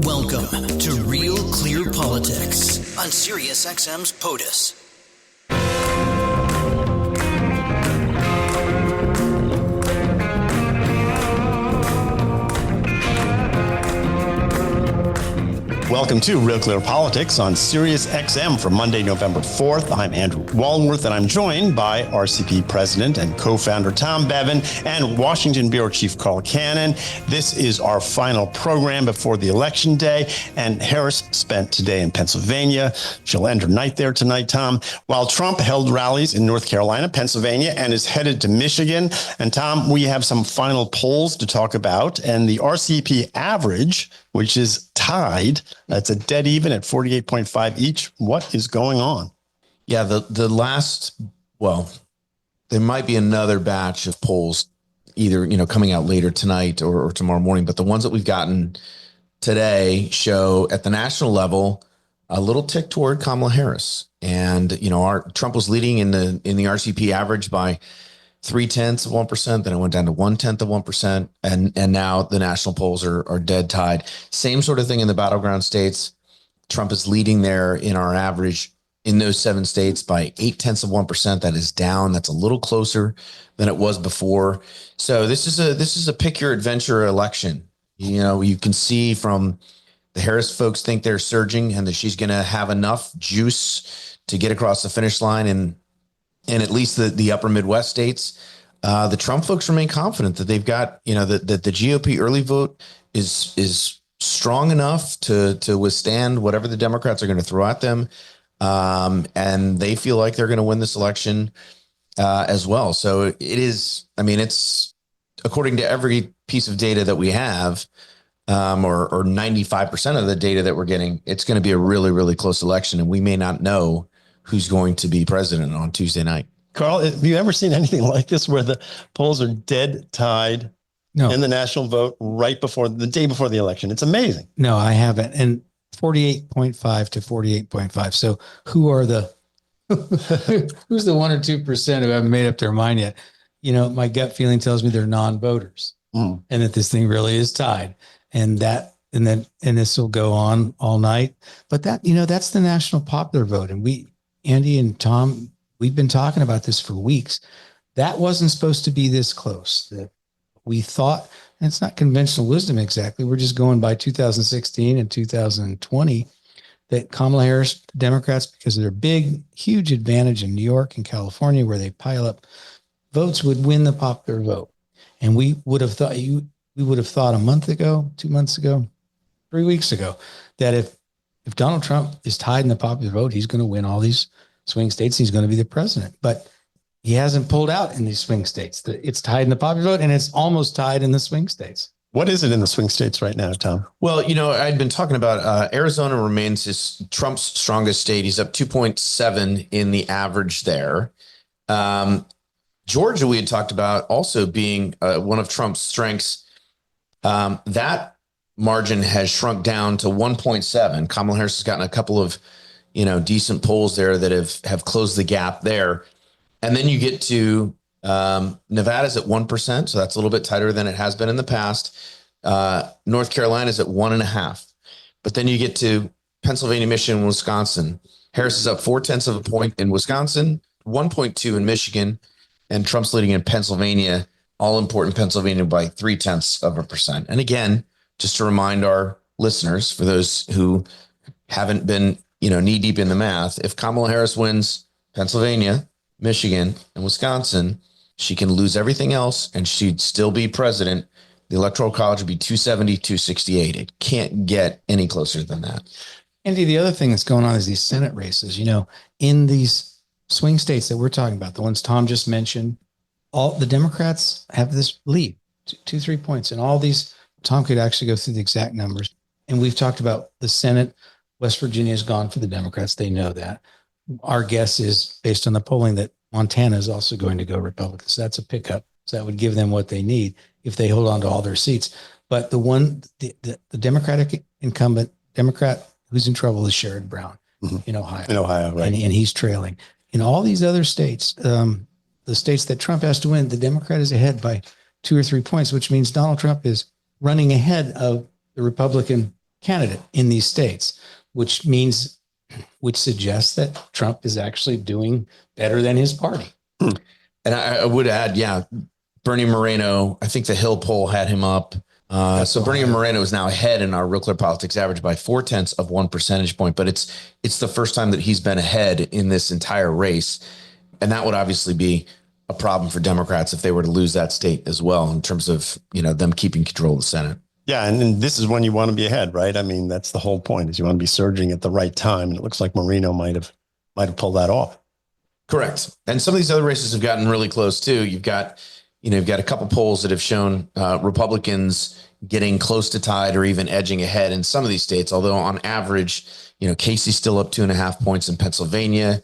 Welcome to Real Clear Politics on SiriusXM's POTUS. Welcome to Real Clear Politics on SiriusXM for Monday, November 4th. I'm Andrew Wallenworth, and I'm joined by RCP President and co-founder Tom Bevan and Washington Bureau Chief Carl Cannon. This is our final program before the election day, and Harris spent today in Pennsylvania. She'll end her night there tonight, Tom, while Trump held rallies in North Carolina, Pennsylvania, and is headed to Michigan. And Tom, we have some final polls to talk about, and the RCP average, which is tied. That's a dead even at 48.5 each. What is going on? Yeah, the last, well, there might be another batch of polls either, coming out later tonight or tomorrow morning. But the ones that we've gotten today show at the national level a little tick toward Kamala Harris. And, Trump was leading in the RCP average by 0.3%, then it went down to 0.1%, and now the national polls are dead tied. Same sort of thing in the battleground states. Trump is leading there in our average in those 7 states by 0.8%. That is down. That's a little closer than it was before. So this is a pick your adventure election. You can see from the Harris folks think they're surging and that she's going to have enough juice to get across the finish line and at least the upper Midwest states. The Trump folks remain confident that they've got, that the GOP early vote is strong enough to withstand whatever the Democrats are going to throw at them. And they feel like they're going to win this election as well. So it is, it's according to every piece of data that we have, or 95% of the data that we're getting, it's going to be a really, really close election. And we may not know who's going to be president on Tuesday night. Carl, have you ever seen anything like this where the polls are dead tied in the national vote right before the day before the election? It's amazing. No, I haven't. And 48.5 to 48.5. So who are who's the 1 or 2% who haven't made up their mind yet? My gut feeling tells me they're non-voters and that this thing really is tied and this will go on all night. But that's the national popular vote. And Andy and Tom, we've been talking about this for weeks. That wasn't supposed to be this close. That we thought, and it's not conventional wisdom exactly. We're just going by 2016 and 2020, that Kamala Harris, the Democrats, because of their big, huge advantage in New York and California, where they pile up votes, would win the popular vote. And we would have thought a month ago, 2 months ago, 3 weeks ago, that if Donald Trump is tied in the popular vote, he's going to win all these swing states. He's going to be the president, but he hasn't pulled out in these swing states. It's tied in the popular vote and it's almost tied in the swing states. What is it in the swing states right now, Tom? Well, I'd been talking about Arizona remains Trump's strongest state. He's up 2.7 in the average there. Georgia, we had talked about also being one of Trump's strengths. That margin has shrunk down to 1.7. Kamala Harris has gotten a couple of, decent polls there that have closed the gap there. And then you get to Nevada's at 1%. So that's a little bit tighter than it has been in the past. North Carolina's at 1.5. But then you get to Pennsylvania, Michigan, Wisconsin. Harris is up 0.4 point in Wisconsin, 1.2 in Michigan, and Trump's leading in Pennsylvania, all important Pennsylvania by 0.3%. And again, just to remind our listeners, for those who haven't been, knee deep in the math, if Kamala Harris wins Pennsylvania, Michigan, and Wisconsin, she can lose everything else and she'd still be president. The Electoral College would be 270, 268. It can't get any closer than that. Andy, the other thing that's going on is these Senate races, in these swing states that we're talking about, the ones Tom just mentioned, all the Democrats have this lead, 2-3 points, and all these. Tom could actually go through the exact numbers. And we've talked about the Senate. West Virginia is gone for the Democrats. They know that. Our guess is, based on the polling, that Montana is also going to go Republican. So that's a pickup. So that would give them what they need if they hold on to all their seats. But the Democratic incumbent Democrat who's in trouble is Sherrod Brown in Ohio. In Ohio, right. And he's trailing. In all these other states, the states that Trump has to win, the Democrat is ahead by 2 or 3 points, which means Donald Trump is running ahead of the Republican candidate in these states, which suggests that Trump is actually doing better than his party. And I would add, Bernie Moreno, I think the Hill poll had him up. So Bernie Moreno is now ahead in our Real Clear Politics average by 0.4 of 1 percentage point, but it's the first time that he's been ahead in this entire race. And that would obviously be a problem for Democrats if they were to lose that state as well, in terms of, them keeping control of the Senate. Yeah. And this is when you want to be ahead, right? I mean, that's the whole point, is you want to be surging at the right time. And it looks like Moreno might have pulled that off. Correct. And some of these other races have gotten really close too. You've got a couple polls that have shown Republicans getting close to tied or even edging ahead in some of these states. Although on average, Casey's still up 2.5 points in Pennsylvania.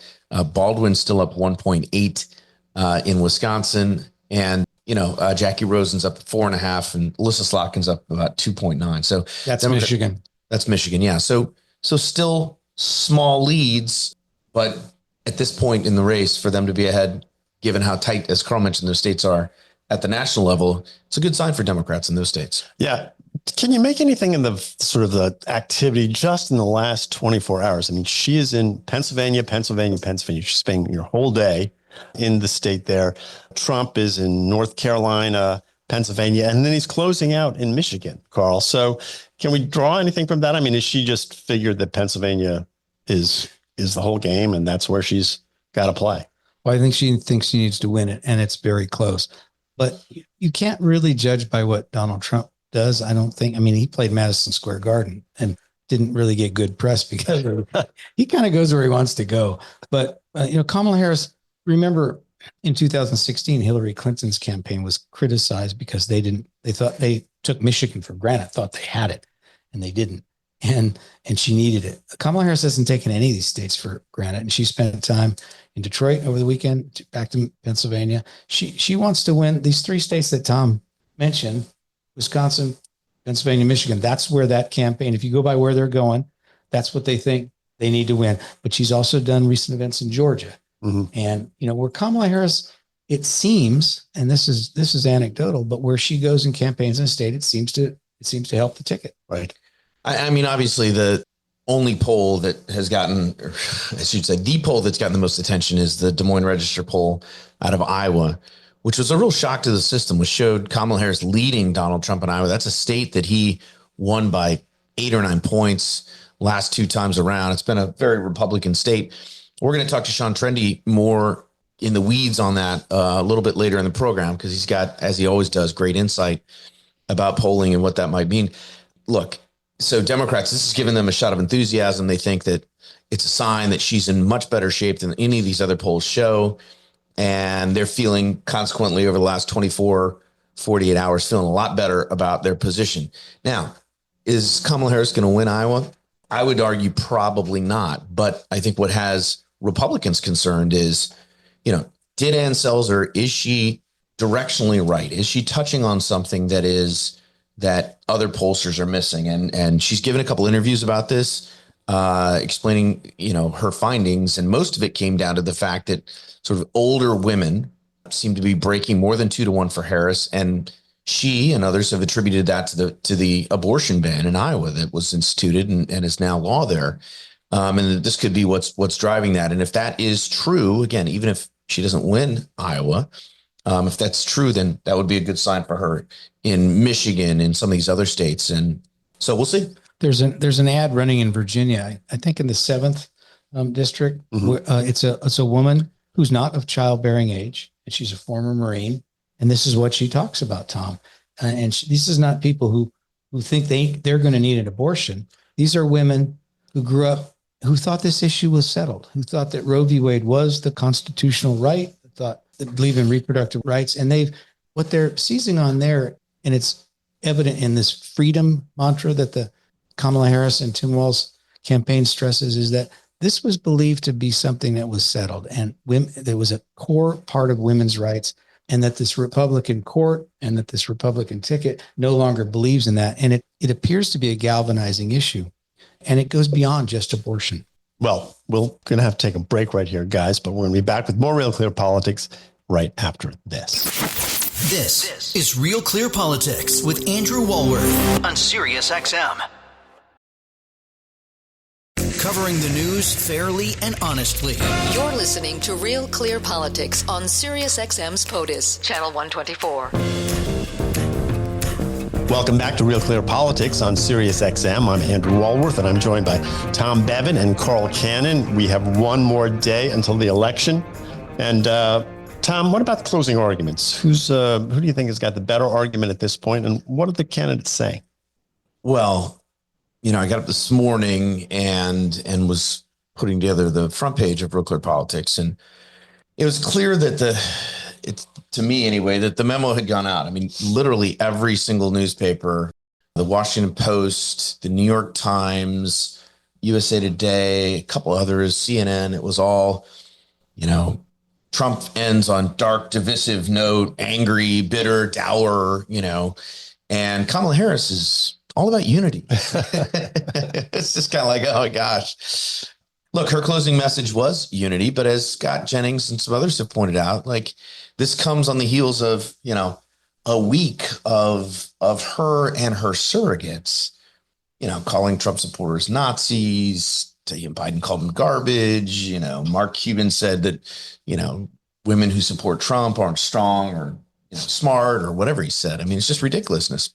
Baldwin's still up 1.8 in Wisconsin. And, Jackie Rosen's up 4.5 and Alyssa Slotkin's up about 2.9. So that's Michigan. That's Michigan. Yeah. So still small leads, but at this point in the race, for them to be ahead, given how tight, as Carl mentioned, those states are at the national level, it's a good sign for Democrats in those states. Yeah. Can you make anything in the sort of the activity just in the last 24 hours? I mean, she is in Pennsylvania. She's spending your whole day in the state there. Trump is in North Carolina, Pennsylvania, and then he's closing out in Michigan, Carl. So can we draw anything from that? I mean, is she just figured that Pennsylvania is the whole game and that's where she's got to play? Well, I think she thinks she needs to win it, and it's very close. But you can't really judge by what Donald Trump does, I don't think. I mean, he played Madison Square Garden and didn't really get good press because he kind of goes where he wants to go. But, Kamala Harris, remember in 2016, Hillary Clinton's campaign was criticized because they thought they took Michigan for granted, thought they had it, and they didn't. And she needed it. Kamala Harris hasn't taken any of these states for granted. And she spent time in Detroit over the weekend, back to Pennsylvania. She wants to win these 3 states that Tom mentioned, Wisconsin, Pennsylvania, Michigan. That's where that campaign, if you go by where they're going, that's what they think they need to win. But she's also done recent events in Georgia. Mm-hmm. And, where Kamala Harris, it seems, and this is anecdotal, but where she goes in campaigns in a state, it seems to help the ticket. Right. I mean, obviously the only poll that has gotten, or I should say, the poll that's gotten the most attention is the Des Moines Register poll out of Iowa, which was a real shock to the system, which showed Kamala Harris leading Donald Trump in Iowa. That's a state that he won by 8 or 9 points last 2 times around. It's been a very Republican state. We're going to talk to Sean Trende more in the weeds on that a little bit later in the program, because he's got, as he always does, great insight about polling and what that might mean. Look, so Democrats, this has given them a shot of enthusiasm. They think that it's a sign that she's in much better shape than any of these other polls show. And they're feeling, consequently, over the last 24, 48 hours, feeling a lot better about their position. Now, is Kamala Harris going to win Iowa? I would argue probably not. But I think what has Republicans concerned is, did Ann Selzer, is she directionally right? Is she touching on something that other pollsters are missing? And she's given a couple interviews about this, explaining, her findings. And most of it came down to the fact that sort of older women seem to be breaking more than 2-1 for Harris. And she and others have attributed that to the abortion ban in Iowa that was instituted and is now law there. And this could be what's driving that. And if that is true, again, even if she doesn't win Iowa, if that's true, then that would be a good sign for her in Michigan and some of these other states. And so we'll see. There's an ad running in Virginia, I think in the 7th district. Mm-hmm. Where, it's a woman who's not of childbearing age, and she's a former Marine. And this is what she talks about, Tom. This is not people who think they're going to need an abortion. These are women who grew up, who thought this issue was settled, who thought that Roe v. Wade was the constitutional right, thought that believe in reproductive rights. And what they're seizing on there, and it's evident in this freedom mantra that the Kamala Harris and Tim Walz campaign stresses, is that this was believed to be something that was settled, and there was a core part of women's rights, and that this Republican court and that this Republican ticket no longer believes in that. And it appears to be a galvanizing issue, and it goes beyond just abortion. Well, we're going to have to take a break right here, guys, but we're going to be back with more Real Clear Politics right after this. This is Real Clear Politics with Andrew Walworth on Sirius XM. covering the news fairly and honestly. You're listening to Real Clear Politics on SiriusXM's POTUS, Channel 124. Welcome back to Real Clear Politics on SiriusXM. I'm Andrew Walworth, and I'm joined by Tom Bevan and Carl Cannon. We have one more day until the election. And Tom, what about the closing arguments? Who do you think has got the better argument at this point, and what are the candidates saying? Well, I got up this morning and was putting together the front page of Real Clear Politics, and it was clear that to me anyway, that the memo had gone out. I mean, literally every single newspaper, the Washington Post, the New York Times, USA Today, a couple others, CNN, it was all, Trump ends on dark, divisive note, angry, bitter, dour, and Kamala Harris is all about unity. It's just kind of like, oh my gosh. Look, her closing message was unity, but as Scott Jennings and some others have pointed out, this comes on the heels of, a week of her and her surrogates, calling Trump supporters Nazis. Biden called them garbage. Mark Cuban said that, women who support Trump aren't strong or smart or whatever he said. I mean, it's just ridiculousness.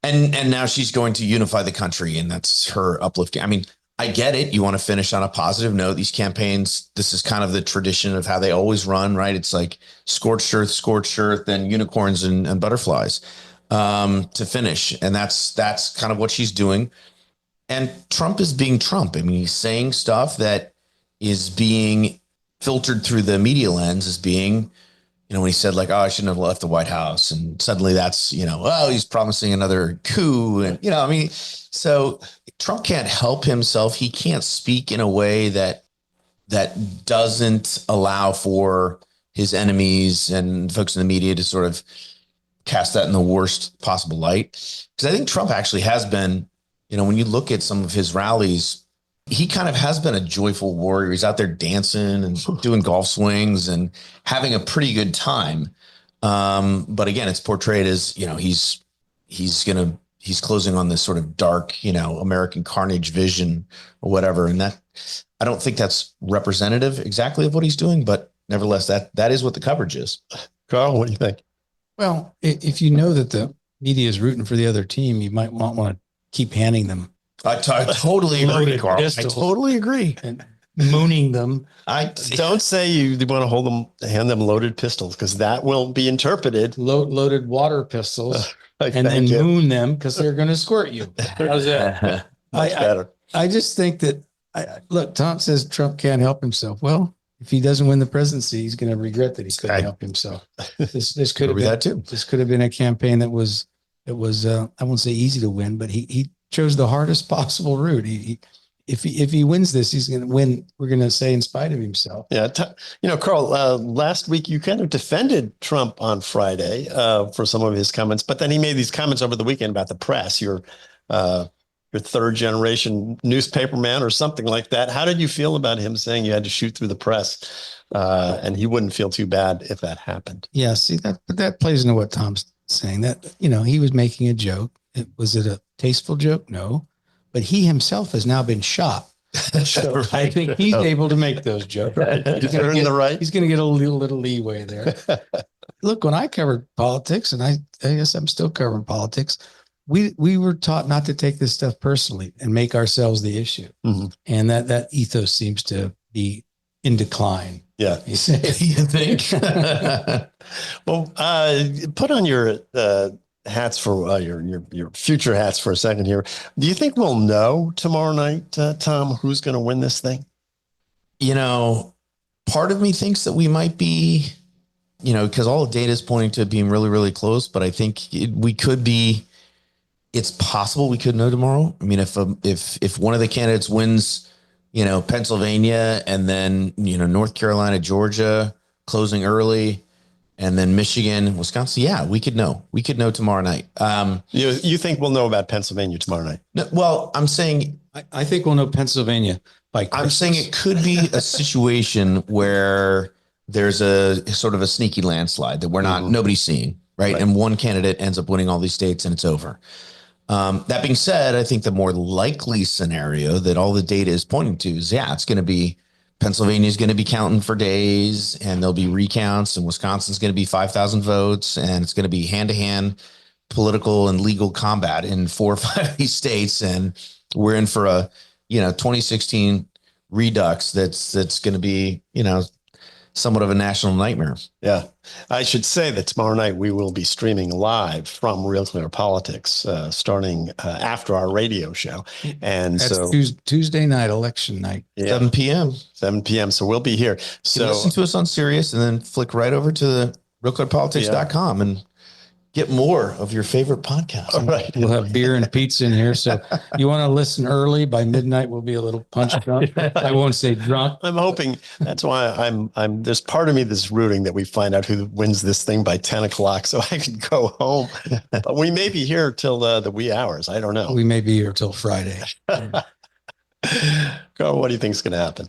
And now she's going to unify the country, and that's her uplifting. I mean, I get it. You want to finish on a positive note. These campaigns, this is kind of the tradition of how they always run, right? It's like scorched earth, then unicorns and butterflies to finish. And that's kind of what she's doing. And Trump is being Trump. I mean, he's saying stuff that is being filtered through the media lens as being, when he said I shouldn't have left the White House, and suddenly that's, he's promising another coup. And, so Trump can't help himself. He can't speak in a way that doesn't allow for his enemies and folks in the media to sort of cast that in the worst possible light. Because I think Trump actually has been, when you look at some of his rallies, he kind of has been a joyful warrior. He's out there dancing and doing golf swings and having a pretty good time. But again, it's portrayed as, he's closing on this sort of dark, American carnage vision or whatever. And that, I don't think that's representative exactly of what he's doing, but nevertheless, that is what the coverage is. Carl, what do you think? Well, if you know that the media is rooting for the other team, you might want to keep handing them. I totally agree, Carl. Pistols. I totally agree. And mooning them. I don't say you want to hand them loaded pistols, because that will be interpreted. Loaded water pistols. And then you. moon them because they're going to squirt you. How's that? Much better. I just think that, look, Tom says Trump can't help himself. Well, if he doesn't win the presidency, he's going to regret that he couldn't help himself. This could have been that too. This could have been a campaign that was I won't say easy to win, but he chose the hardest possible route. If he wins this, he's going to win. We're going to say in spite of himself. Yeah. Carl, last week you kind of defended Trump on Friday for some of his comments, but then he made these comments over the weekend about the press, your third generation newspaperman or something like that. How did you feel about him saying you had to shoot through the press and he wouldn't feel too bad if that happened? Yeah. See, that plays into what Tom's saying, that, he was making a joke. Was it a tasteful joke? No. But he himself has now been shot. So I think he's able to make those jokes. He's going to get a little leeway there. Look, when I covered politics, and I guess I'm still covering politics, we were taught not to take this stuff personally and make ourselves the issue. Mm-hmm. And that ethos seems to be in decline. Yeah. You think? Well, put on your hats for your future hats for a second here. Do you think we'll know tomorrow night, Tom, who's going to win this thing? Part of me thinks that we might be, because all the data is pointing to it being really, really close, but I think it's possible we could know tomorrow. I mean, if one of the candidates wins, Pennsylvania, and then, North Carolina, Georgia closing early, and then Michigan, Wisconsin. Yeah, we could know. We could know tomorrow night. You think we'll know about Pennsylvania tomorrow night? No, well, I'm saying I think we'll know Pennsylvania by Christmas. I'm saying it could be a situation where there's a sort of a sneaky landslide that nobody's seeing, right? And one candidate ends up winning all these states and it's over. That being said, I think the more likely scenario that all the data is pointing to is, it's going to be Pennsylvania is going to be counting for days, and there'll be recounts, and Wisconsin's going to be 5,000 votes, and it's going to be hand-to-hand political and legal combat in 4 or 5 of these states, and we're in for a 2016 redux that's going to be somewhat of a national nightmare. Yeah. I should say that tomorrow night we will be streaming live from Real Clear Politics, starting after our radio show. And That's so Tuesday night, election night. 7 p.m. 7 p.m. So we'll be here. So listen to us on Sirius and then flick right over to the RealClearPolitics.com and get more of your favorite podcasts. all right. We'll have beer and pizza in here. So you want to listen early. By midnight, we'll be a little punch drunk. I won't say drunk. I'm hoping that's why I'm there's part of me that's rooting that we find out who wins this thing by 10 o'clock so I can go home. But we may be here till the wee hours. I don't know. We may be here till Friday. Carl, what do you think is going to happen?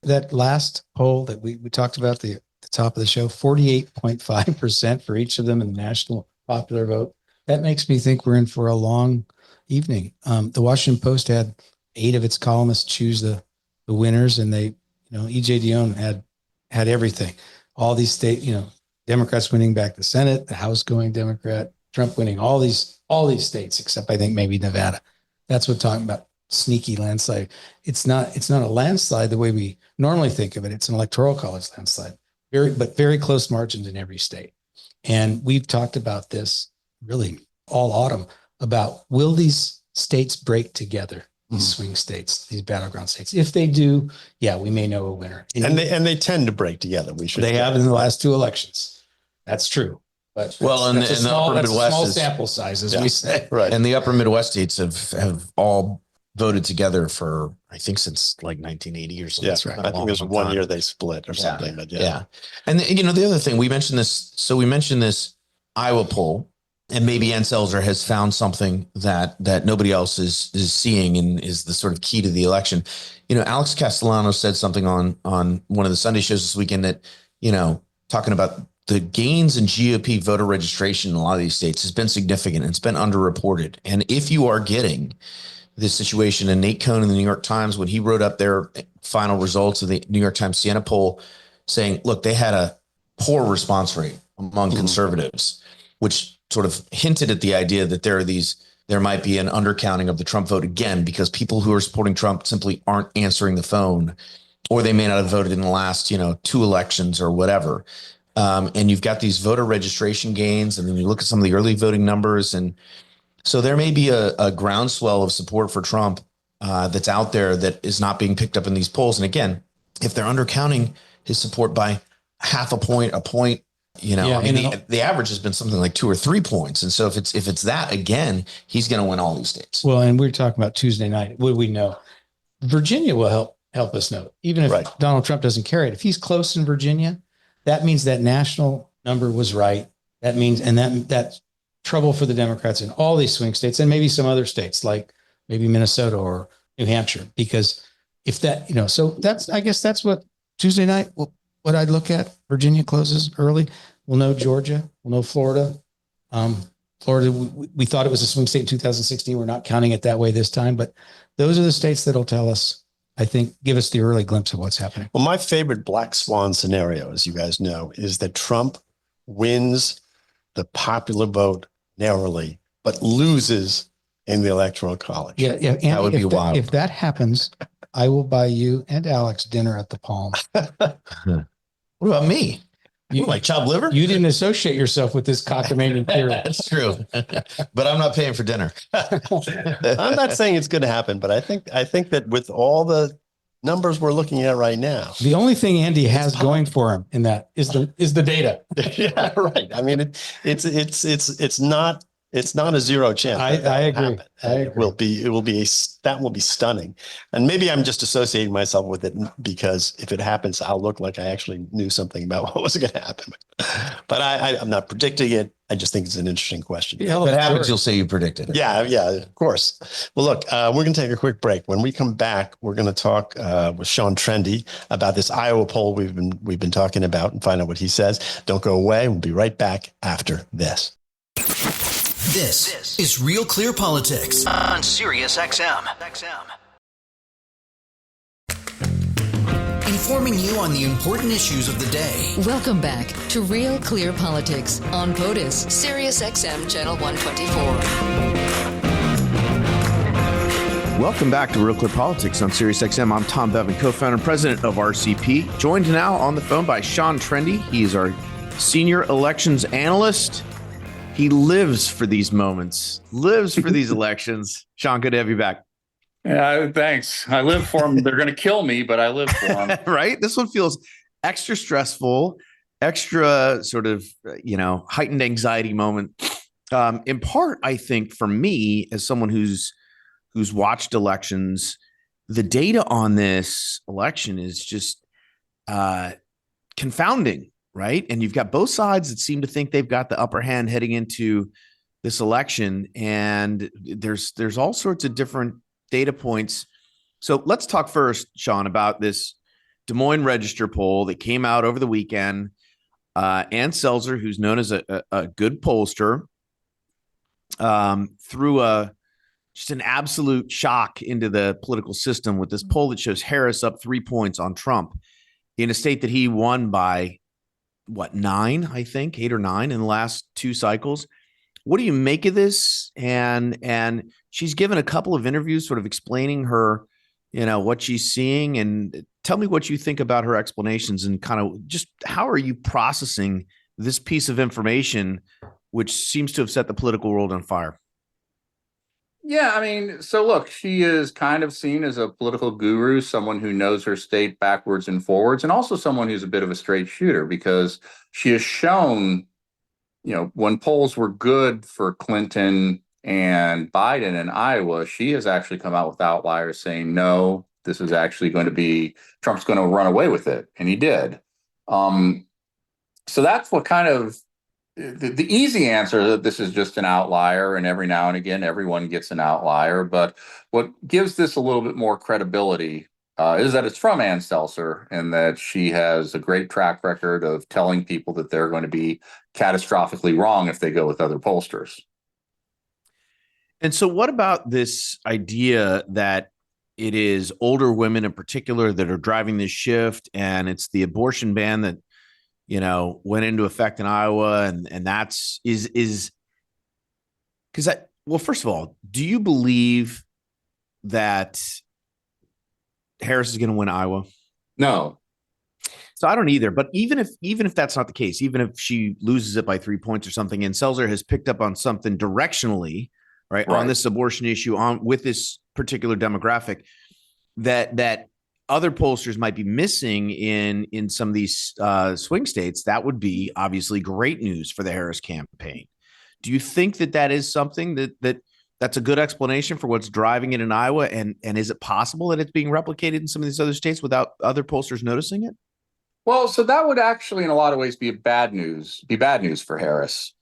That last poll that we talked about, the top of the show, 48.5% for each of them in the national popular vote. That makes me think we're in for a long evening. The Washington Post had 8 of its columnists choose the winners, and they, E.J. Dionne had everything. All these state, Democrats winning back the Senate, the House going Democrat, Trump winning all these states, except I think maybe Nevada. That's what talking about sneaky landslide. It's not a landslide the way we normally think of it. It's an electoral college landslide. Very close margins in every state. And we've talked about this really all autumn about, will these states break together, these swing states, these battleground states? If they do, we may know a winner. And they tend to break together. They have in the last 2 elections. That's true. But that's a small sample size, as we say. Right. And the upper Midwest states have all voted together for, I think, since like 1980 or something. That's right. I think there's one year they split or something. But And the other thing, we mentioned this. So we mentioned this Iowa poll, and maybe Ann Selzer has found something that nobody else is seeing, and is the sort of key to the election. Alex Castellano said something on one of the Sunday shows this weekend that, talking about the gains in GOP voter registration in a lot of these states has been significant, and it's been underreported. And if you are getting this situation, and Nate Cohn in the New York Times, when he wrote up their final results of the New York Times Siena poll, saying, look, they had a poor response rate among conservatives, which sort of hinted at the idea that there might be an undercounting of the Trump vote again, because people who are supporting Trump simply aren't answering the phone, or they may not have voted in the last, 2 elections or whatever. And you've got these voter registration gains, and then you look at some of the early voting numbers, and so there may be a groundswell of support for Trump that's out there that is not being picked up in these polls. And again, if they're undercounting his support by half a point, the average has been something like 2 or 3 points. And so if it's that, again, he's going to win all these states. Well, and we're talking about Tuesday night. What do we know? Virginia will help us know, even if Donald Trump doesn't carry it. If he's close in Virginia, that means that national number was right. That means, and that's trouble for the Democrats in all these swing states, and maybe some other states like maybe Minnesota or New Hampshire, because if that, so I guess that's what Tuesday night, what I'd look at. Virginia closes early. We'll know Georgia. We'll know Florida. Florida, we thought it was a swing state in 2016. We're not counting it that way this time, but those are the states that'll tell us, I think, give us the early glimpse of what's happening. Well, my favorite black swan scenario, as you guys know, is that Trump wins the popular vote narrowly, but loses in the electoral college. Yeah. Andy, that would be wild. If that happens, I will buy you and Alex dinner at the Palm. What about me? You like chopped liver? You didn't associate yourself with this cockamamie theory. That's true. But I'm not paying for dinner. I'm not saying it's going to happen, but I think that with all the numbers we're looking at right now, the only thing Andy has going for him in that is the data. Yeah, right. I mean, it's not a zero chance. I agree. It will be stunning. And maybe I'm just associating myself with it because if it happens, I'll look like I actually knew something about what was going to happen. But I'm not predicting it. I just think it's an interesting question. Yeah, if it happens, you'll say you predicted it. Yeah, of course. Well, look, we're going to take a quick break. When we come back, we're going to talk with Sean Trende about this Iowa poll we've been talking about and find out what he says. Don't go away. We'll be right back after this. This is Real Clear Politics on Sirius XM. Informing you on the important issues of the day. Welcome back to Real Clear Politics on POTUS, Sirius XM Channel 124. Welcome back to Real Clear Politics on Sirius XM. I'm Tom Bevan, co-founder and president of RCP. Joined now on the phone by Sean Trende. He is our senior elections analyst. He lives for these moments, lives for these elections. Sean, good to have you back. Yeah, thanks. I live for them. They're going to kill me, but I live for them. Right? This one feels extra stressful, extra sort of, heightened anxiety moment. In part, I think for me, as someone who's watched elections, the data on this election is just confounding, right? And you've got both sides that seem to think they've got the upper hand heading into this election. And there's all sorts of different data points. So let's talk first, Sean, about this Des Moines Register poll that came out over the weekend. Ann Selzer, who's known as a good pollster, threw just an absolute shock into the political system with this poll that shows Harris up 3 points on Trump in a state that he won by, 9, I think, 8 or 9 in the last 2 cycles. What do you make of this? And she's given a couple of interviews sort of explaining her, what she's seeing. And tell me what you think about her explanations and kind of just how are you processing this piece of information, which seems to have set the political world on fire? Yeah, I mean, so look, she is kind of seen as a political guru, someone who knows her state backwards and forwards, and also someone who's a bit of a straight shooter because she has shown, when polls were good for Clinton and Biden in Iowa, she has actually come out with outliers saying, no, this is actually going to be, Trump's going to run away with it. And he did. So that's what kind of, the easy answer that this is just an outlier, and every now and again, everyone gets an outlier. But what gives this a little bit more credibility is that it's from Ann Selzer and that she has a great track record of telling people that they're going to be catastrophically wrong if they go with other pollsters. And so what about this idea that it is older women in particular that are driving this shift, and it's the abortion ban that went into effect in Iowa, and that's because first of all, do you believe that Harris is going to win Iowa? No. So I don't either. But even if that's not the case, even if she loses it by 3 points or something, and Selzer has picked up on something directionally, right. on this abortion issue, with this particular demographic, that other pollsters might be missing in some of these swing states, that would be obviously great news for the Harris campaign. Do you think that is something that's a good explanation for what's driving it in Iowa? And is it possible that it's being replicated in some of these other states without other pollsters noticing it? Well, so that would actually, in a lot of ways, be bad news for Harris.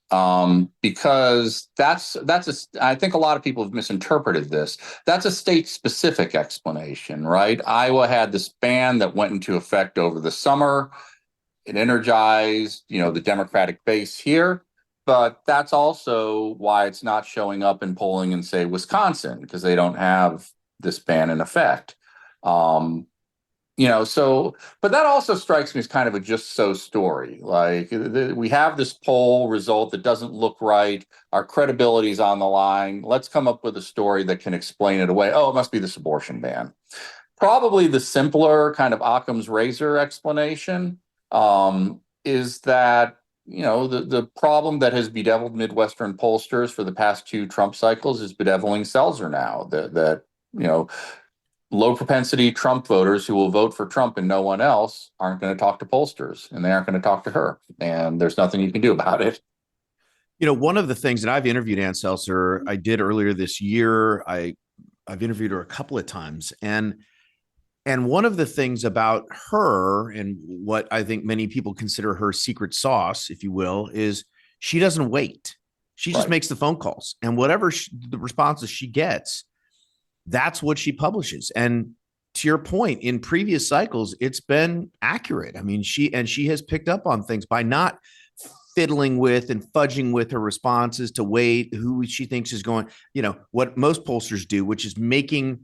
Because I think a lot of people have misinterpreted this. That's a state-specific explanation, right? Iowa had this ban that went into effect over the summer. It energized, the Democratic base here, but that's also why it's not showing up in polling in, say, Wisconsin, because they don't have this ban in effect. But that also strikes me as kind of a just so story. Like we have this poll result that doesn't look right. Our credibility is on the line. Let's come up with a story that can explain it away. Oh, it must be this abortion ban. Probably the simpler kind of Occam's razor explanation is that, the problem that has bedeviled Midwestern pollsters for the past 2 Trump cycles is bedeviling Selzer now. That low propensity Trump voters who will vote for Trump and no one else aren't going to talk to pollsters, and they aren't going to talk to her. And there's nothing you can do about it. One of the things that I've interviewed Ann Selzer, I did earlier this year. I've interviewed her a couple of times. And one of the things about her, and what I think many people consider her secret sauce, if you will, is she doesn't wait. She just makes the phone calls, and whatever the responses she gets, that's what she publishes. And to your point, in previous cycles, it's been accurate. I mean, she has picked up on things by not fiddling with and fudging with her responses to weight who she thinks is going, what most pollsters do, which is making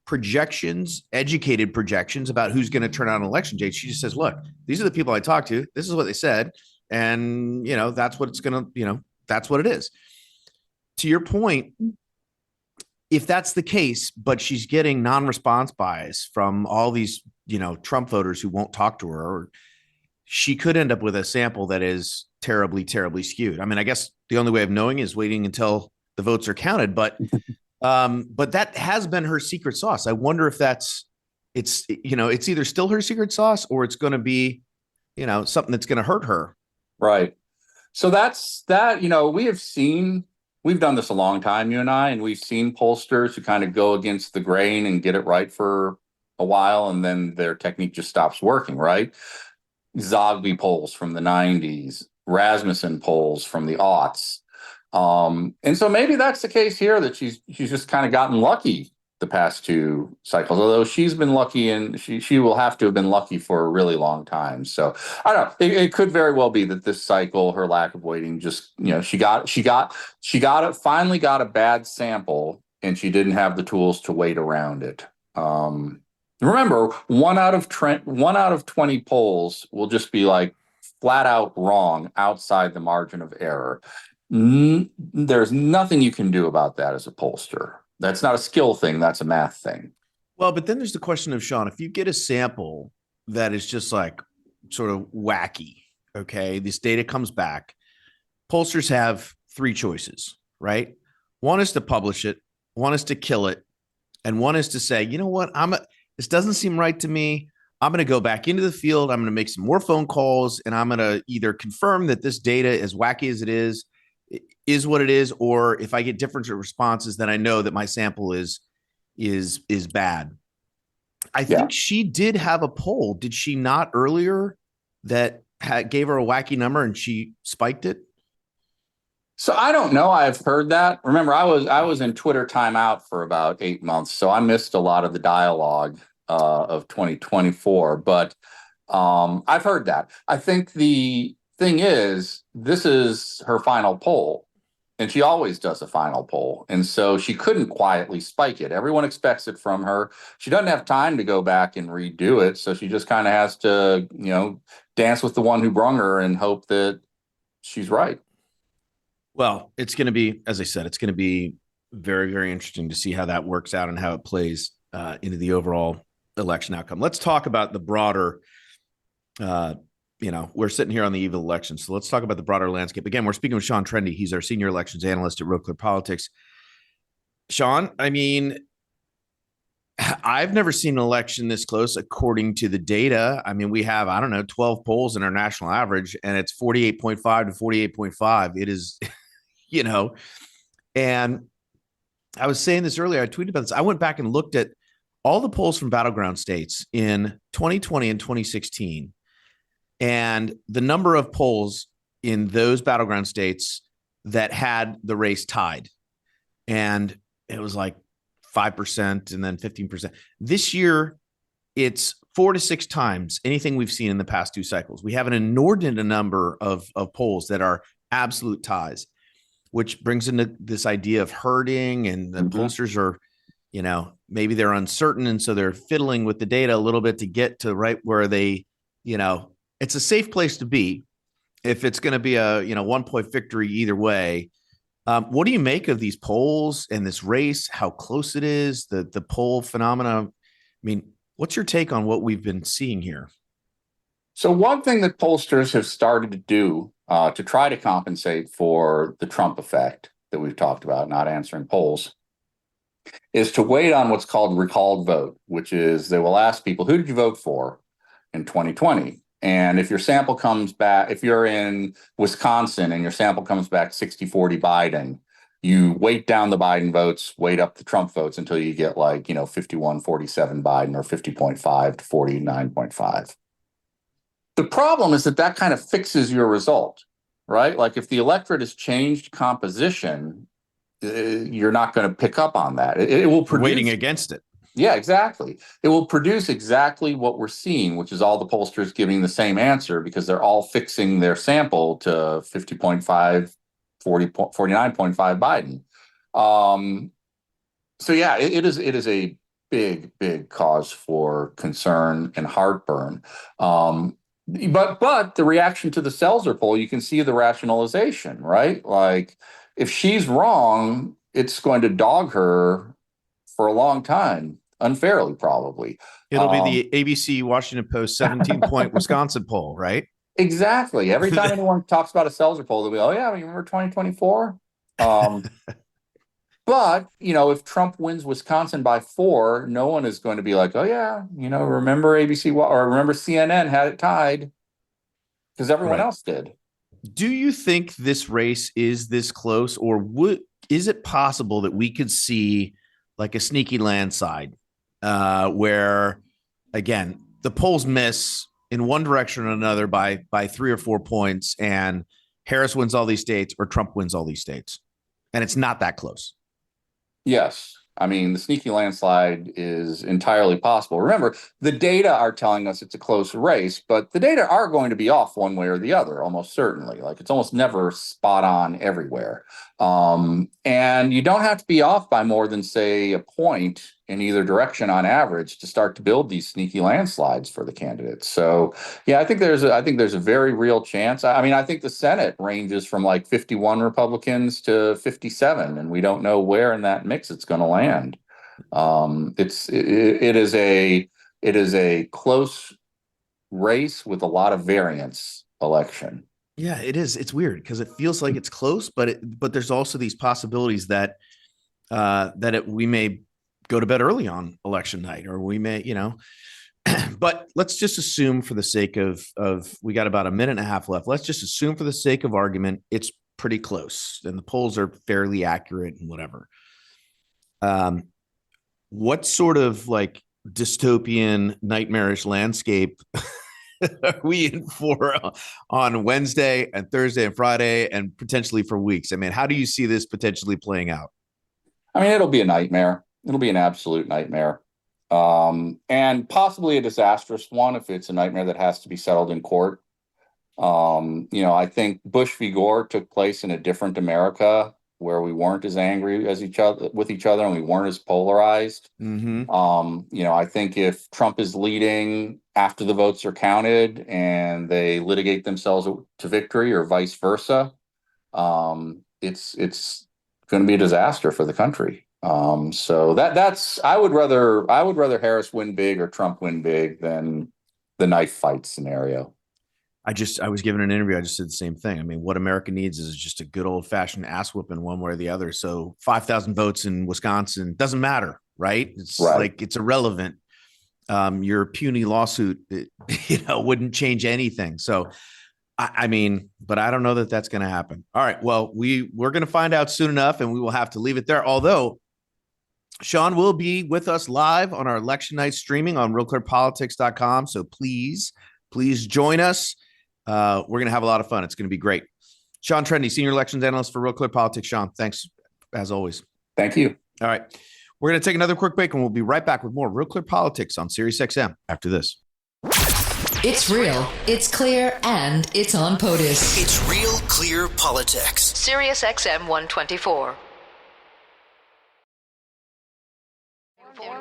projections, educated projections about who's going to turn out on election day. She just says, look, these are the people I talked to. This is what they said. And, that's what it's going to, that's what it is. To your point, if that's the case, but she's getting non-response bias from all these, Trump voters who won't talk to her, or she could end up with a sample that is terribly, terribly skewed. I mean, I guess the only way of knowing is waiting until the votes are counted, but that has been her secret sauce. I wonder if it's either still her secret sauce or it's going to be, something that's going to hurt her. Right. So that's that, we've done this a long time, you and I, and we've seen pollsters who kind of go against the grain and get it right for a while, and then their technique just stops working, right? Zogby polls from the 90s, Rasmussen polls from the aughts. And so maybe that's the case here, that she's just kind of gotten lucky the past two cycles, although she's been lucky, and she will have to have been lucky for a really long time. So I don't know, it could very well be that this cycle, her lack of waiting, just, finally got a bad sample, and she didn't have the tools to wait around it. Remember, 1 out of 20 polls will just be like flat out wrong outside the margin of error. There's nothing you can do about that as a pollster. That's not a skill thing. That's a math thing. Well, but then there's the question of, Sean, if you get a sample that is just like sort of wacky, okay, this data comes back, pollsters have 3 choices, right? One is to publish it, one is to kill it, and one is to say, you know what, this doesn't seem right to me. I'm going to go back into the field. I'm going to make some more phone calls, and I'm going to either confirm that this data, as wacky as it is what it is, or if I get different responses, then I know that my sample is bad. I think she did have a poll, did she not, earlier, that gave her a wacky number and she spiked it? So I don't know. I've heard that. Remember, I was in Twitter timeout for about 8 months, so I missed a lot of the dialogue of 2024. But I've heard that. I think the thing is, this is her final poll, and she always does a final poll, and so she couldn't quietly spike it. Everyone expects it from her. She doesn't have time to go back and redo it, so she just kind of has to, dance with the one who brung her and hope that she's right. Well, it's going to be, as I said, it's going to be very, very interesting to see how that works out and how it plays into the overall election outcome. Let's talk about the broader, we're sitting here on the eve of election, so let's talk about the broader landscape. Again, we're speaking with Sean Trende. He's our senior elections analyst at RealClearPolitics. Sean, I mean, I've never seen an election this close according to the data. I mean, we have, 12 polls in our national average, and it's 48.5 to 48.5. It is, and I was saying this earlier, I tweeted about this. I went back and looked at all the polls from battleground states in 2020 and 2016. And the number of polls in those battleground states that had the race tied. And it was like 5% and then 15%. This year, it's 4 to 6 times anything we've seen in the past 2 cycles. We have an inordinate number of polls that are absolute ties, which brings into this idea of herding, and the pollsters are, maybe they're uncertain. And so they're fiddling with the data a little bit to get to right where they, it's a safe place to be if it's going to be a 1-point victory either way. What do you make of these polls and this race? How close it is? The poll phenomena. I mean, what's your take on what we've been seeing here? So one thing that pollsters have started to do to try to compensate for the Trump effect that we've talked about, not answering polls, is to wait on what's called recalled vote, which is they will ask people, who did you vote for in 2020? And if your sample comes back, if you're in Wisconsin and your sample comes back 60-40 Biden, you weight down the Biden votes, weight up the Trump votes until you get 51-47 Biden or 50.5 to 49.5. The problem is that kind of fixes your result, right? Like if the electorate has changed composition, you're not going to pick up on that. It will produce, waiting against it. Yeah, exactly. It will produce exactly what we're seeing, which is all the pollsters giving the same answer because they're all fixing their sample to 50.5, 49.5 Biden. So yeah, it is a big cause for concern and heartburn. But the reaction to the Seltzer poll, you can see the rationalization, right? Like if she's wrong, it's going to dog her for a long time, unfairly probably. It'll be the ABC Washington Post 17-point Wisconsin poll, right? Exactly. Every time anyone talks about a Seltzer poll, they'll be, oh yeah, remember 2024? But, if Trump wins Wisconsin by 4, no one is going to be like, oh, yeah, remember ABC or remember CNN had it tied because everyone else did. Do you think this race is this close, or is it possible that we could see like a sneaky landslide where, again, the polls miss in one direction or another by 3 or 4 points and Harris wins all these states or Trump wins all these states and it's not that close? Yes. I mean, the sneaky landslide is entirely possible. Remember, the data are telling us it's a close race, but the data are going to be off one way or the other, almost certainly. Like it's almost never spot on everywhere. And you don't have to be off by more than, say, a point in either direction on average to start to build these sneaky landslides for the candidates. So, yeah, I think there's a very real chance. I mean, I think the Senate ranges from like 51 Republicans to 57, and we don't know where in that mix it's going to land. It is a close race with a lot of variance election. Yeah, it is. It's weird because it feels like it's close, but there's also these possibilities that we may go to bed early on election night, or we may, but let's just assume for the sake of we got about a minute and a half left. Let's just assume for the sake of argument, it's pretty close and the polls are fairly accurate and whatever. What sort of like dystopian nightmarish landscape are we in for on Wednesday and Thursday and Friday and potentially for weeks? I mean, how do you see this potentially playing out? I mean, it'll be a nightmare. It'll be an absolute nightmare. And possibly a disastrous one if it's a nightmare that has to be settled in court. I think Bush v. Gore took place in a different America where we weren't as angry as with each other and we weren't as polarized. Mm-hmm. I think if Trump is leading after the votes are counted and they litigate themselves to victory or vice versa, it's going to be a disaster for the country. So that's I would rather Harris win big or Trump win big than the knife fight scenario. I was given an interview. I just said the same thing. I mean, what America needs is just a good old fashioned ass whooping one way or the other. So 5,000 votes in Wisconsin doesn't matter, right? It's like, it's irrelevant. Your puny lawsuit, wouldn't change anything. So, I mean, but I don't know that that's going to happen. All right. Well, we're going to find out soon enough and we will have to leave it there. Although Sean will be with us live on our election night streaming on RealClearPolitics.com. So please join us. We're going to have a lot of fun. It's going to be great. Sean Trende, Senior Elections Analyst for Real Clear Politics. Sean, thanks as always. Thank you. All right. We're going to take another quick break and we'll be right back with more Real Clear Politics on SiriusXM after this. It's real, it's clear, and it's on POTUS. It's Real Clear Politics. SiriusXM 124.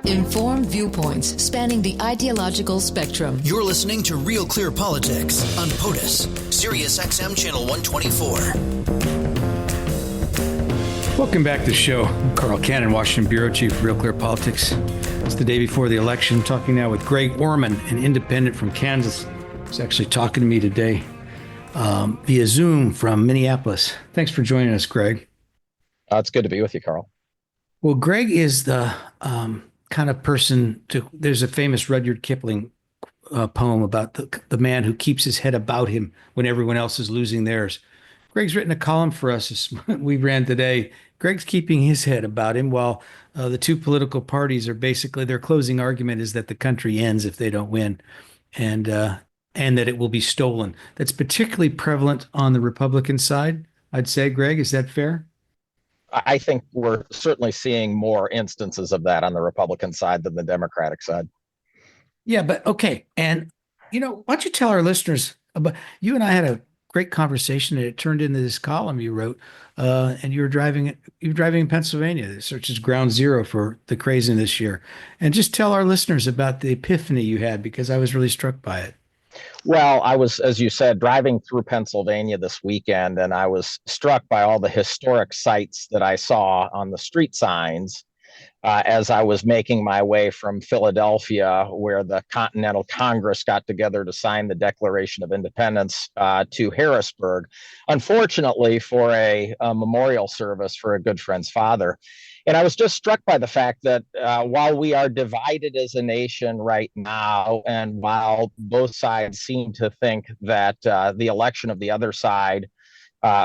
Informed viewpoints spanning the ideological spectrum. You're listening to Real Clear Politics on POTUS, SiriusXM Channel 124. Welcome back to the show. I'm Carl Cannon, Washington Bureau Chief of Real Clear Politics. It's the day before the election. Talking now with Greg Orman, an independent from Kansas. He's actually talking to me today via Zoom from Minneapolis. Thanks for joining us, Greg. It's good to be with you, Carl. Well, Greg is the kind of person there's a famous Rudyard Kipling poem about the man who keeps his head about him when everyone else is losing theirs. Greg's written a column for us we ran today. Greg's keeping his head about him while the two political parties are basically, their closing argument is that the country ends if they don't win and that it will be stolen. That's particularly prevalent on the Republican side, I'd say. Greg, is that fair? I think we're certainly seeing more instances of that on the Republican side than the Democratic side. Yeah, but okay. And, why don't you tell our listeners about you and I had a great conversation and it turned into this column you wrote. And you were driving in Pennsylvania, which is ground zero for the craziness this year. And just tell our listeners about the epiphany you had because I was really struck by it. Well, I was, as you said, driving through Pennsylvania this weekend, and I was struck by all the historic sites that I saw on the street signs as I was making my way from Philadelphia, where the Continental Congress got together to sign the Declaration of Independence, to Harrisburg, unfortunately for a memorial service for a good friend's father. And I was just struck by the fact that while we are divided as a nation right now, and while both sides seem to think that the election of the other side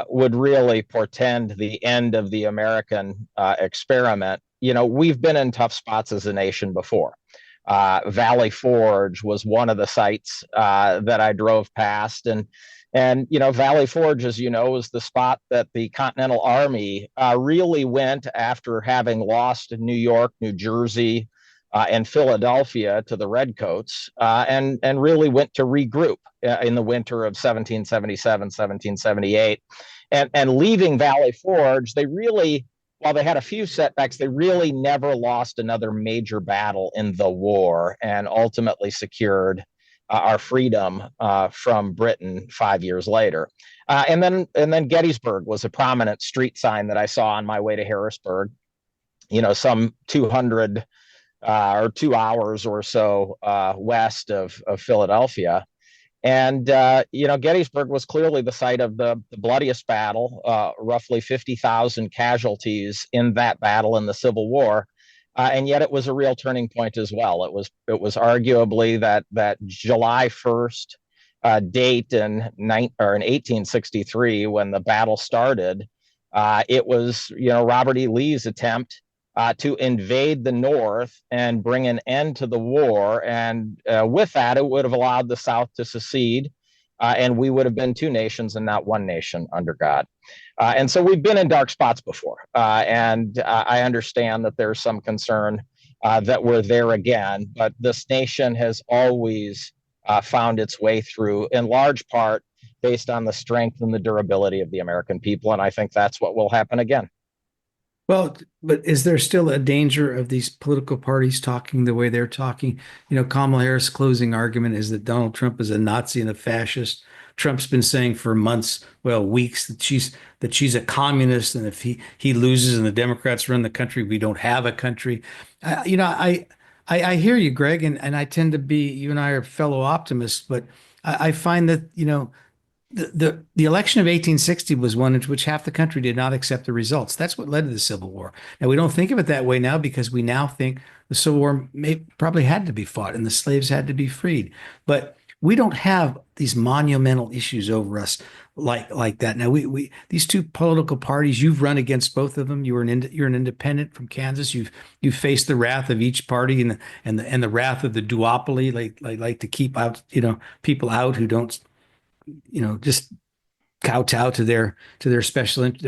would really portend the end of the American experiment, we've been in tough spots as a nation before. Valley Forge was one of the sites that I drove past, and Valley Forge, as you know, is the spot that the Continental Army really went after having lost New York, New Jersey, and Philadelphia to the Redcoats, and really went to regroup in the winter of 1777, 1778. And leaving Valley Forge, they really, while they had a few setbacks, they really never lost another major battle in the war and ultimately secured our freedom from Britain 5 years later. And then Gettysburg was a prominent street sign that I saw on my way to Harrisburg, some 200 or 2 hours or so west of Philadelphia. And, Gettysburg was clearly the site of the bloodiest battle, roughly 50,000 casualties in that battle in the Civil War. And yet it was a real turning point as well. It was arguably that July 1st date in 1863, when the battle started. It was, Robert E. Lee's attempt to invade the North and bring an end to the war. And with that, it would have allowed the South to secede, and we would have been two nations and not one nation under God. And so we've been in dark spots before. And I understand that there's some concern that we're there again, but this nation has always found its way through, in large part based on the strength and the durability of the American people. And I think that's what will happen again. Well, but is there still a danger of these political parties talking the way they're talking? Kamala Harris' closing argument is that Donald Trump is a Nazi and a fascist. Trump's been saying for months, well, weeks, that she's a communist, and if he loses and the Democrats run the country, we don't have a country. I hear you, Greg, and I tend to be. You and I are fellow optimists, but I find that the election of 1860 was one in which half the country did not accept the results. That's what led to the Civil War. Now, we don't think of it that way now because we now think the Civil War probably had to be fought and the slaves had to be freed. But we don't have these monumental issues over us like that. Now, we these two political parties, you've run against both of them. You're an independent from Kansas. You've faced the wrath of each party and the wrath of the duopoly, like to keep out people out who don't just kowtow to their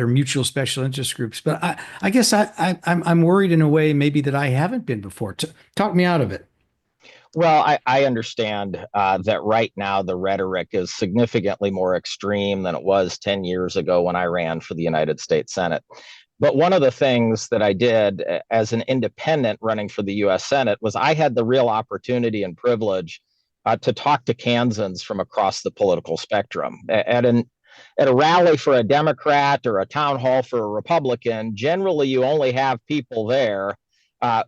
mutual special interest groups. But I guess I'm worried in a way maybe that I haven't been before. Talk me out of it. Well, I understand that right now the rhetoric is significantly more extreme than it was 10 years ago when I ran for the United States Senate. But one of the things that I did as an independent running for the U.S. Senate was I had the real opportunity and privilege to talk to Kansans from across the political spectrum. At a rally for a Democrat or a town hall for a Republican, generally you only have people there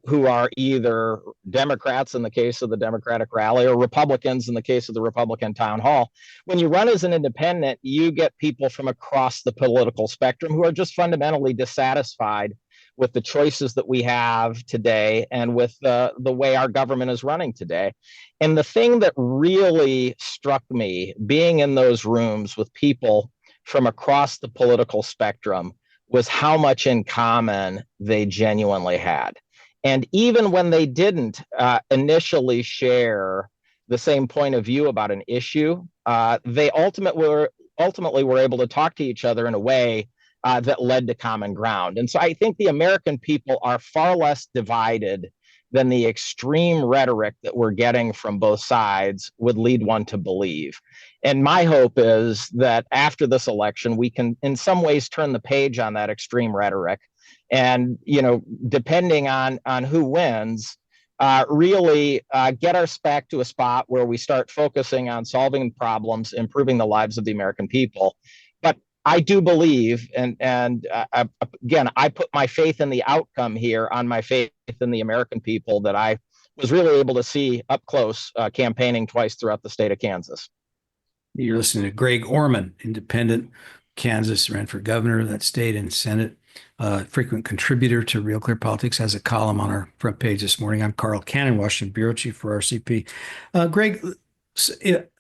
who are either Democrats in the case of the Democratic rally or Republicans in the case of the Republican town hall. When you run as an independent, you get people from across the political spectrum who are just fundamentally dissatisfied with the choices that we have today and with the way our government is running today. And the thing that really struck me being in those rooms with people from across the political spectrum was how much in common they genuinely had. And even when they didn't initially share the same point of view about an issue, they ultimately were able to talk to each other in a way that led to common ground. And so I think the American people are far less divided than the extreme rhetoric that we're getting from both sides would lead one to believe. And my hope is that after this election, we can in some ways turn the page on that extreme rhetoric. And, depending on who wins, really get us back to a spot where we start focusing on solving problems, improving the lives of the American people. But I do believe, and again, I put my faith in the outcome here on my faith in the American people that I was really able to see up close campaigning twice throughout the state of Kansas. You're listening to Greg Orman, independent, Kansas, ran for governor of that state and Senate, frequent contributor to Real Clear Politics, has a column on our front page this morning. I'm Carl Cannon, Washington bureau chief for RCP. Greg,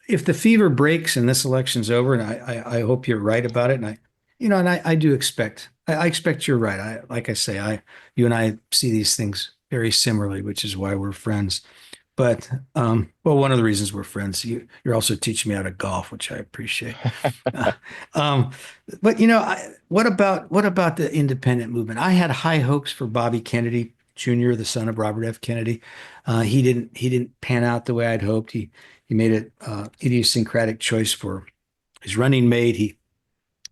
if the fever breaks and this election's over, and I hope you're right about it, and I do expect, I expect you're right. Like I say, you and I see these things very similarly, which is why we're friends. But one of the reasons we're friends, you're also teaching me how to golf, which I appreciate. But what about the independent movement? I had high hopes for Bobby Kennedy Jr., the son of Robert F. Kennedy. He didn't pan out the way I'd hoped. He made an idiosyncratic choice for his running mate.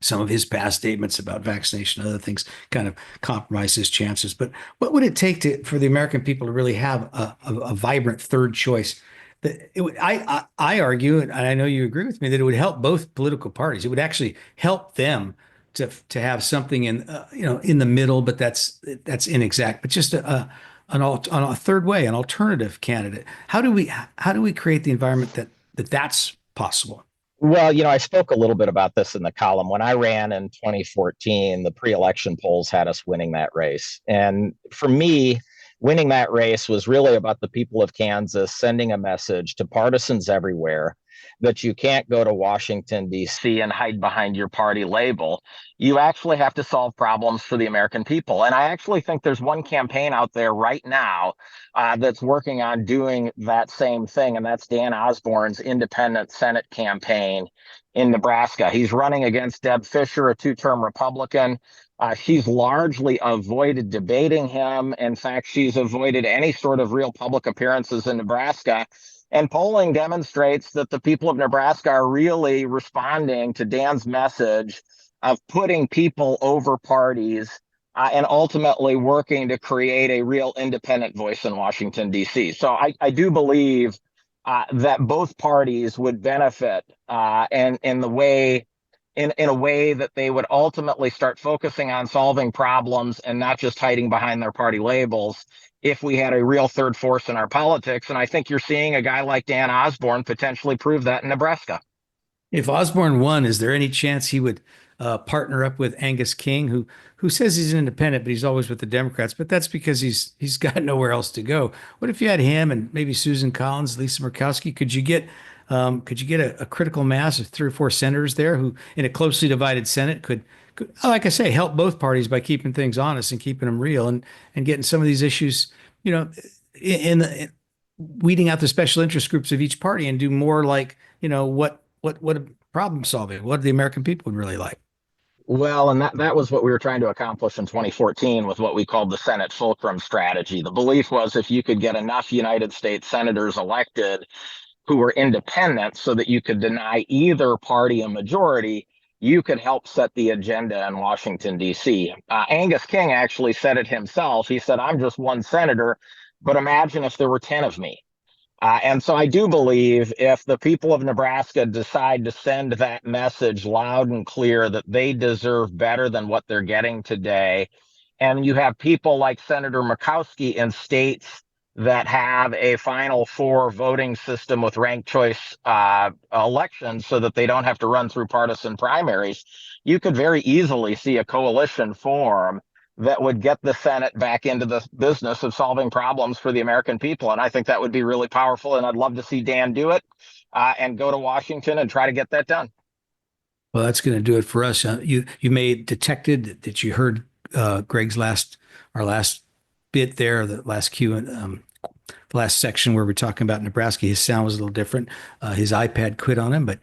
Some of his past statements about vaccination and other things kind of compromise his chances. But what would it take for the American people to really have a vibrant third choice? I argue, and I know you agree with me, that it would help both political parties. It would actually help them to have something in the middle, but that's inexact. But just on a third way, an alternative candidate. How do we create the environment that's possible? Well, I spoke a little bit about this in the column. When I ran in 2014, the pre-election polls had us winning that race. And for me, winning that race was really about the people of Kansas sending a message to partisans everywhere that you can't go to Washington, D.C. and hide behind your party label. You actually have to solve problems for the American people. And I actually think there's one campaign out there right now that's working on doing that same thing, and that's Dan Osborne's independent Senate campaign in Nebraska. He's running against Deb Fischer, a two-term Republican. She's largely avoided debating him. In fact, she's avoided any sort of real public appearances in Nebraska. And polling demonstrates that the people of Nebraska are really responding to Dan's message of putting people over parties and ultimately working to create a real independent voice in Washington, D.C. So I do believe that both parties would benefit in a way that they would ultimately start focusing on solving problems and not just hiding behind their party labels if we had a real third force in our politics. And I think you're seeing a guy like Dan Osborne potentially prove that in Nebraska. If Osborne won, is there any chance he would partner up with Angus King, who says he's an independent, but he's always with the Democrats? But that's because he's got nowhere else to go. What if you had him and maybe Susan Collins, Lisa Murkowski? Could you get a critical mass of 3 or 4 senators there who, in a closely divided Senate, could, like I say, help both parties by keeping things honest and keeping them real and getting some of these issues, in weeding out the special interest groups of each party and do more like, what problem solving, what the American people would really like. Well, and that was what we were trying to accomplish in 2014 with what we called the Senate fulcrum strategy. The belief was if you could get enough United States senators elected who were independent so that you could deny either party a majority, you could help set the agenda in Washington, D.C. Angus King actually said it himself. He said, I'm just one senator, but imagine if there were 10 of me. And so I do believe if the people of Nebraska decide to send that message loud and clear that they deserve better than what they're getting today, and you have people like Senator Murkowski in states that have a Final Four voting system with ranked choice elections so that they don't have to run through partisan primaries, you could very easily see a coalition form that would get the Senate back into the business of solving problems for the American people. And I think that would be really powerful. And I'd love to see Dan do it and go to Washington and try to get that done. Well, that's going to do it for us. You may have detected that you heard Greg's our last bit there, the last cue, the last section where we're talking about Nebraska. His sound was a little different. His iPad quit on him, but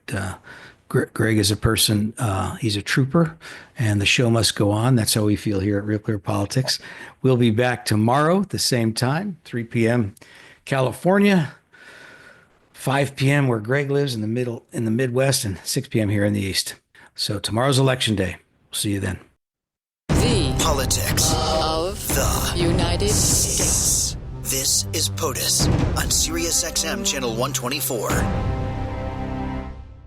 Greg is a person, he's a trooper, and the show must go on. That's how we feel here at Real Clear Politics. We'll be back tomorrow at the same time, 3 p.m. California, 5 p.m. where Greg lives in the Midwest, and 6 p.m. here in the East. So tomorrow's election day. See you then. The Politics of the United States. This is POTUS on SiriusXM Channel 124.